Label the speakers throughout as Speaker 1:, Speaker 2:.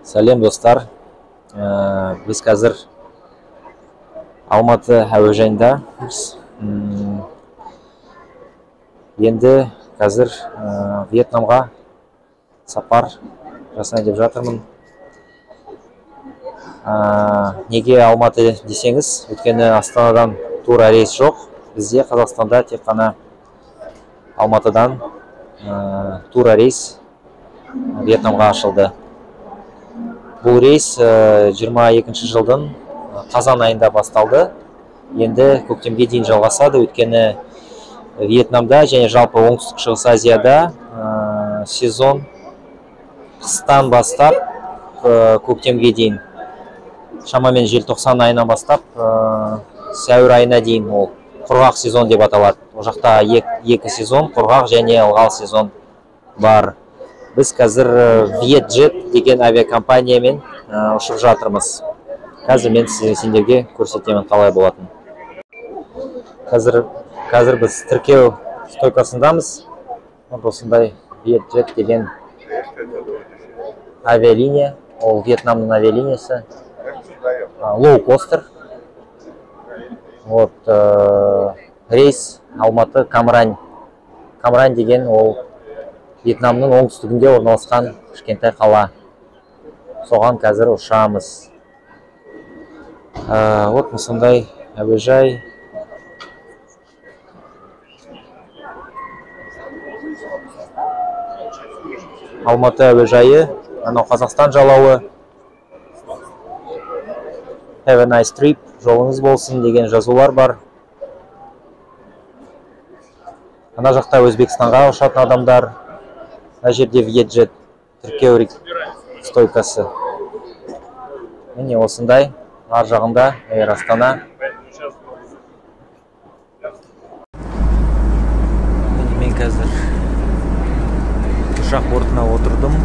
Speaker 1: Сәлем достар, біз қазір Алматы әуежайындамыз. Енді қазір Вьетнамға сапар жасайын деп жатырмын. Неге Алматы десеңіз, өйткені Астанадан тура рейс жоқ. Бізде Қазақстанда тек қана Алматыдан тура рейс Вьетнамға ашылды. Бұл рейс 22 жылдың қазан айында басталды. Енді көктемге дейін жалғасады, өйткені Вьетнамда және жалпы оңтүстік шығыс Азияда сезон қыстан бастап көктемге дейін, шамамен желтоқсан айынан бастап сәуір айына дейін ол құрғақ сезон деп аталады. Ол жақта екі сезон, құрғақ және ылғал сезон бар. Біз қазір Vietjet деген авиакомпаниямен ұшып жатырмыз. Қазір мен сендерге көрсетемін қалай болатын. Қазір біз тіркеу стойкасындамыз. Осындай Vietjet деген авиалиния, ол Вьетнамның авиалиниясы. Лоу-костер. Рейс Алматы Камрань. Камрань деген ол Вьетнамның оңтүстігінде орналасқан кішкентай қала. Соған қазір ұшамыз. Осындай әуежай. Алматы әуежайы, анау Қазақстан жалауы. Have a nice trip, жолыңыз болсын деген жазулар бар. Ана жақта Өзбекстанға ұшатын адамдар. Мына жерде Vietjet тіркеу стойкасы. Міне осындай, ар жағында Air Астана. Мен қазір ұшақ бортына отырдым.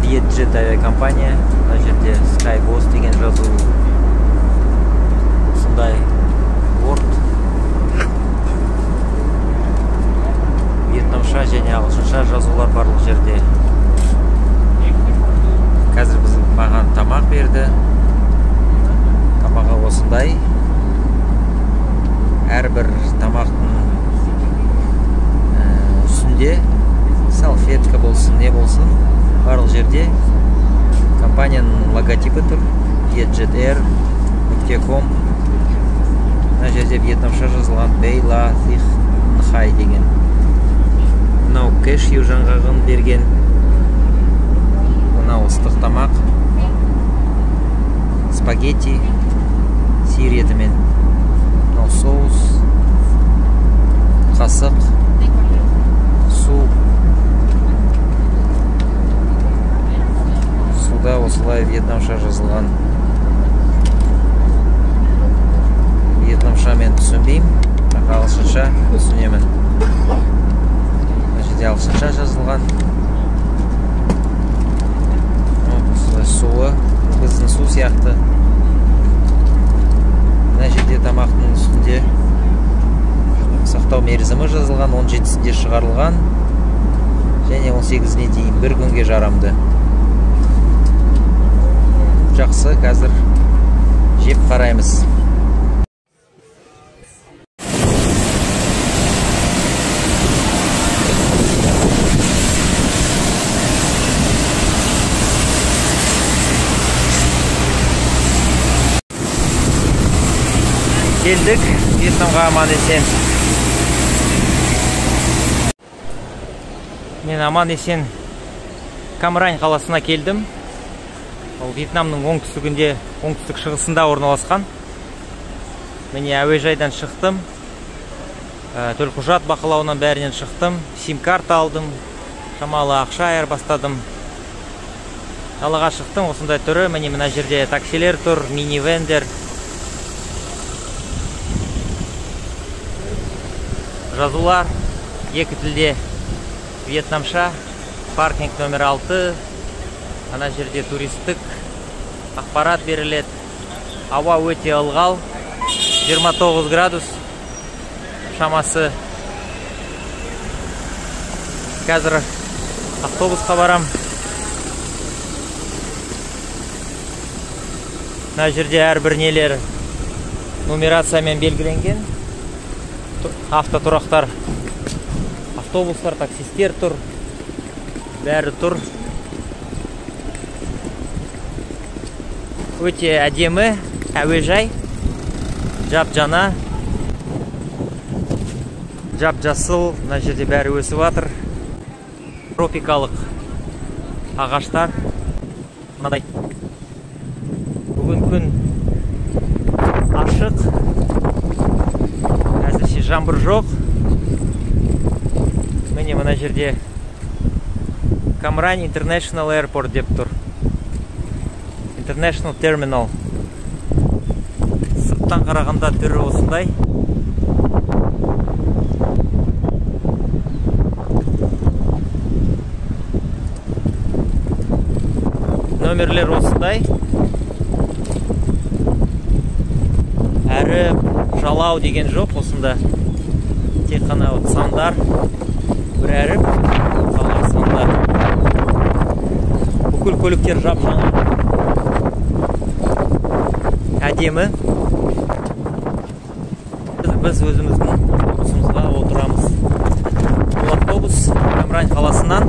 Speaker 1: Vietjet авиакомпания. Мына жерде Skyboss деген жазу. Осындай борт. Вьетнамша және ағылшынша жазулар барлық жерде. Қазір маған тамақ берді. Тамағы осындай. Әрбір тамақтың үстінде салфетка болсын, не болсын, барлық жерде компанияның логотипі тұр. vietjetair.com. Мына жерде вьетнамша жазылған Бейла Фих Нхай деген. Мынау кэшью жаңғағын берген. Мынау ыстық тамақ. Спагетти сиыр етімен. Мынау соус, қасық, су. Суда осылай вьетнамша жазылған. Вьетнамша мен түсінбеймін, ағылшынша түсінемін. Мына жерде ағылшынша жазылған. Осылай суы, біздің су сияқты. Мына жерде тамақтың үстінде сақтау мерзімі жазылған, 17-сінде шығарылған және 18-не дейін 1 күнге жарамды. Жақсы, қазір жеп қараймыз. Келдік, Вьетнамға аман есен. Мен аман есен Камрань қаласына келдім. Ол Вьетнамның оңтүстігінде, оңтүстік шығысында орналасқан. Міне әуежайдан шықтым. Төлқұжат бақылауынан бәрінен шықтым. Сим-карта алдым. Шамалы ақша айырбастадым. Қалаға шықтым, осындай түрі. Мына жерде таксилер тұр, минивендер. Жазулар екі тілде. Вьетнамша, паркинг номер 6. Ана жерде туристік ақпарат беріледі. Ауа өте ылғал, 29 градус шамасы. Қазір автобусқа барам. Мына жерде әрбір нелер нумерациямен белгіленген. Автотұрақтар, автобустар, таксистер тұр. Бәрі тұр. Өте әдемі әуежай. Жап-жана. Жап-жасыл. Мына жерде бәрі өсіп жатыр. Тропикалық ағаштар. Мынадай. Бүгін күн ашық. Әзірше жаңбыр жоқ. Міне мына жерде Камрань International Airport деп тұр. International Terminal. Сырттан қарағанда түрі осындай. Номерлер осындай. Әрі жалау деген жоқ осында. Тек қана сандар. Бір әріп. Сандар. Бүкіл көліктер жап-жаңа. Әдемі. Біз өзіміздің автобусымызға отырамыз. Бұл автобус Камрань қаласынан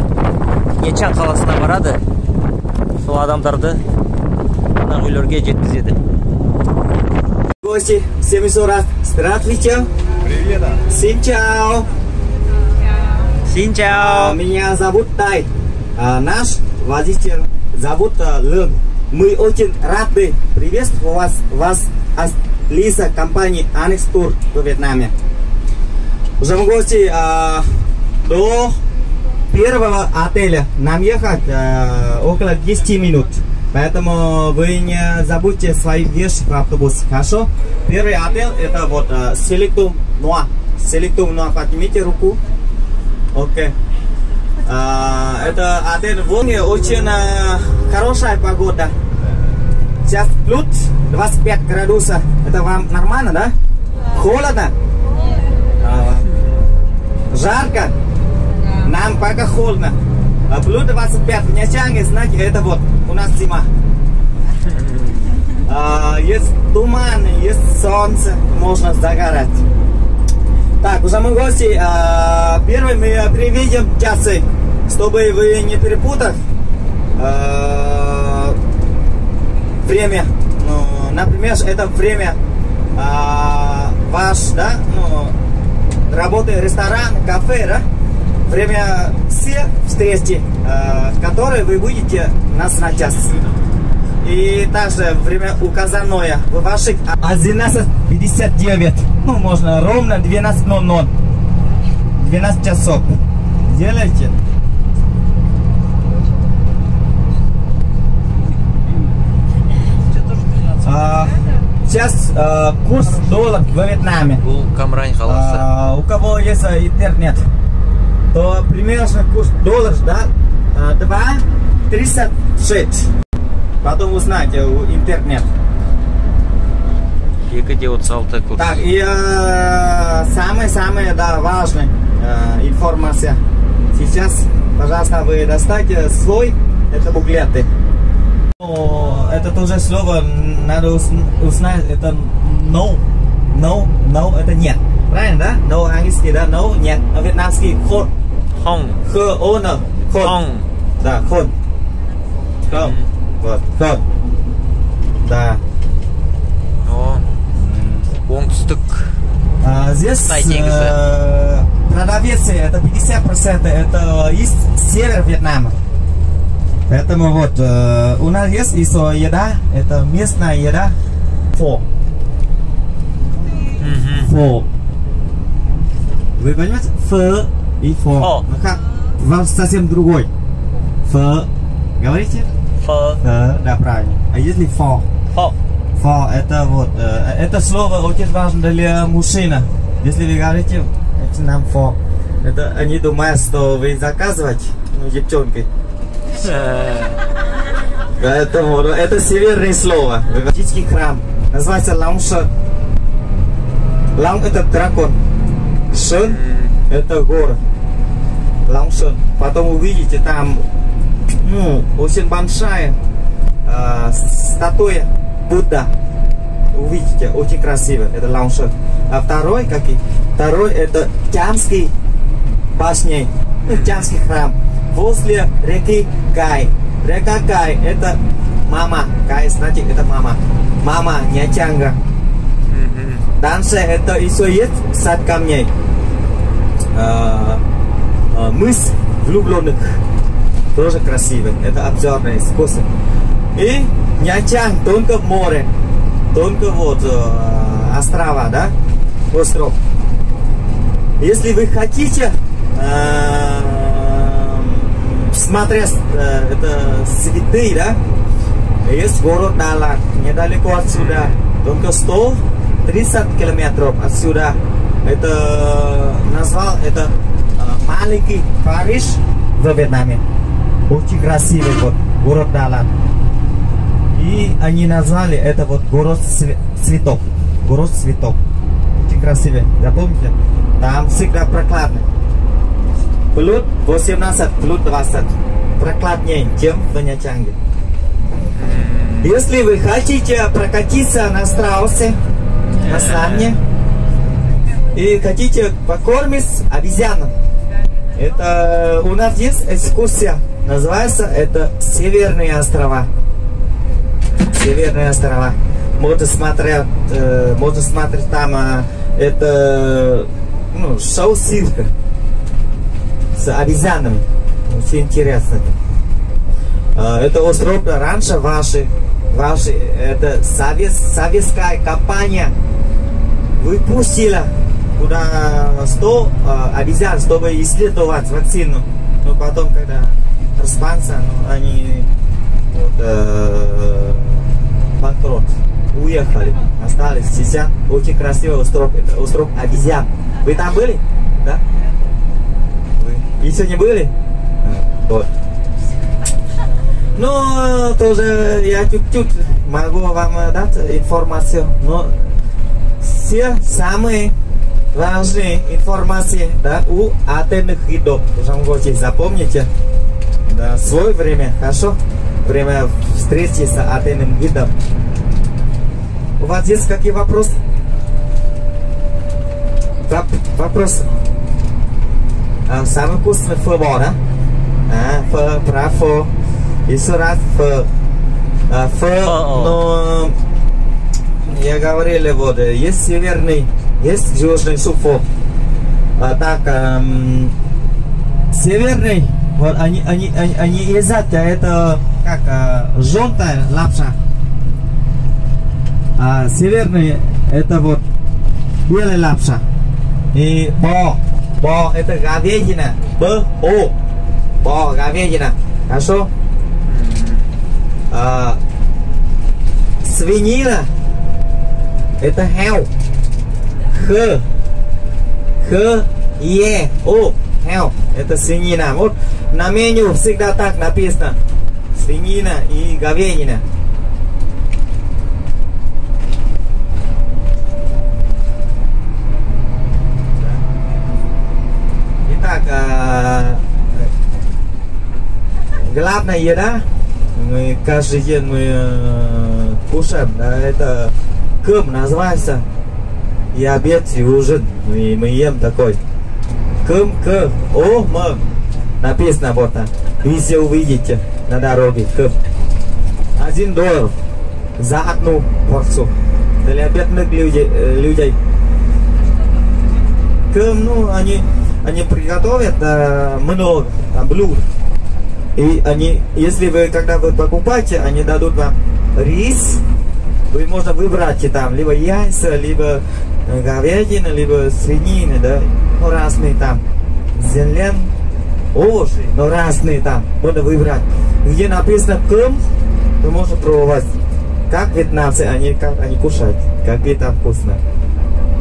Speaker 1: Нечан қаласына барады. Сол адамдарды ана үйлерге жеткізеді.
Speaker 2: Гости, всем еще раз здравствуйте.
Speaker 3: Привет.
Speaker 2: Синчао.
Speaker 1: Синчао.
Speaker 2: Меня зовут Тай. Наш водитель зовут Лун. Мы очень рады приветствовать вас от лица компании Annex Tour в Вьетнаме. Уже в гости до первого отеля нам ехать около 10 минут. Поэтому вы не забудьте свои вещи в автобус, хорошо? Первый отель это вот Selectum Noa. Selectum Noa, поднимите руку. Окей. Это отель в Волне, очень хорошая погода. Сейчас плюс 25 градусов. Это вам нормально, да? Холодно? Жарко? Нам пока холодно. Плюс 25 в Нячанге, знаете, это вот у нас зима. Есть туман, есть солнце, можно загорать. Так, уже мы гости. Первый мы приведем часы, чтобы вы не перепутали время. Ну, например, это время ваш, да, ну, работы ресторан, кафе, да? Время все встречи, которые вы будете назначать. И также время указанное в ваших 11:59. Ну, можно ровно 12:00. 12 часов. Делайте. Сейчас курс доллара в Вьетнаме.
Speaker 1: Камрань қаласы.
Speaker 2: У кого есть интернет, то примерно курс доллара, да, 2.36. Потом узнаете интернет.
Speaker 1: курс.
Speaker 2: Так, и самая да, важная информация. Сейчас, пожалуйста, вы достаньте свой, это буклеты. Это тоже слово надо узнать, это no, это нет. Правильно, да? No английский, да, no, нет. А вьетнамский ход.
Speaker 1: Хон.
Speaker 2: Ход. Да, ход. Ход. Вот, ход. Да.
Speaker 1: Оңтүстік.
Speaker 2: Здесь продавец, это 50%, это из севера Вьетнама. Поэтому вот у нас есть еще еда, это местная еда. Фо. Фо. Вы понимаете? Фо и фо. Ну как? Вам совсем другой. Фо. Говорите?
Speaker 1: Фо.
Speaker 2: Да, правильно. А если фо?
Speaker 1: Фо.
Speaker 2: Фо, это вот, это слово очень важно для мужчины. Если вы говорите, это нам фо. Это они думают, что вы заказываете, ну, девчонкой. Поэтому это северное слово. Готический храм. Называется Лауншен. Лаун это дракон. Шен это город. Лауншен. Потом увидите там, ну, очень большая статуя Будда. Увидите, очень красиво. Это лауншер. А второй, какие? Второй это Тямский башня, Тямский храм. Возле реки Кай. Река Кай это мама. Кай значит это мама. Мама Нячанга. Дальше это еще есть сад камней. Мыс влюбленных. Тоже красивый. Это обзорный способ. И Нячанг только в море. Только вот острова, да? Остров. Если вы хотите смотреть это цветы, да? Есть город Далат, недалеко отсюда. Только 130 километров отсюда. Это назвал это маленький Париж в Вьетнаме. Очень красивый вот город Далат. И они назвали это вот город цветов. Город цветов. Очень красивый. Запомните? Там всегда прохладно. Плюс 18, плюс 20. Прохладнее, чем в Нячанге. Если вы хотите прокатиться на страусе, на слоне, и хотите покормить обезьяну, это у нас есть экскурсия. Называется это Северные острова. Северные острова. Можно смотреть там это шоу цирка с обезьянами. Очень интересно. Это остров раньше ваши это советская компания выпустила куда 100 обезьян, чтобы исследовать вакцину. Но потом, когда распался, они банкрот, уехали, остались. Сейчас очень красивый остров, это остров обезьян. Вы там были? Да? Вы еще не были? Вот. Ну, тоже я чуть-чуть могу вам дать информацию, но все самые важные информации, да, у отельных гидов. Запомните, да, свое время, хорошо? Время встречи с отельным гидом. У вас есть какие вопросы? Вопрос. Самый вкусный фо, да? Фо, про фо. Еще раз фо. Но я говорил, вот, есть северный, есть южный суфо. Так, северный, вот они едят, это как желтая лапша. А северный это вот белая лапша. И бо это говядина. Бо говядина. Хорошо? Свинина это heo. Heo это свинина. Вот на меню всегда так написано. Свинина и говядина. Итак, главная еда, мы каждый день мы кушаем, да, это кым называется, и обед, и ужин, мы ем такой. Кым, написано вот там, вы все увидите на дороге, кым. $1 за одну порцию для бедных людей. Кым, ну, они приготовят много блюд. И они, если вы, когда вы покупаете, они дадут вам рис. Вы можно выбрать там либо яйца, либо говядина, либо свинина, да, ну разные там. Зелень, овощи, но разные там. Можно выбрать. Где написано кым, вы можете пробовать. Как вьетнамцы, как они кушают, как там вкусно.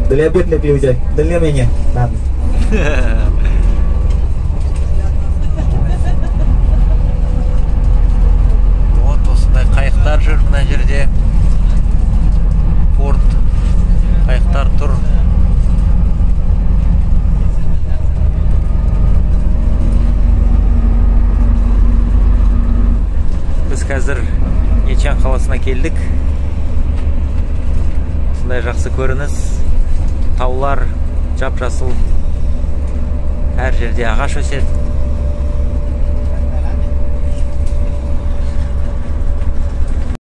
Speaker 2: Для бедных людей, для меня. Там.
Speaker 1: Вот осындай қайықтар жүр мына жерде. Порт қайықтар тұр. Біз қазір Нячан қаласына келдік. осындай жақсы көрініс, таулар жап-жасыл, әр жерде ағаш өседі.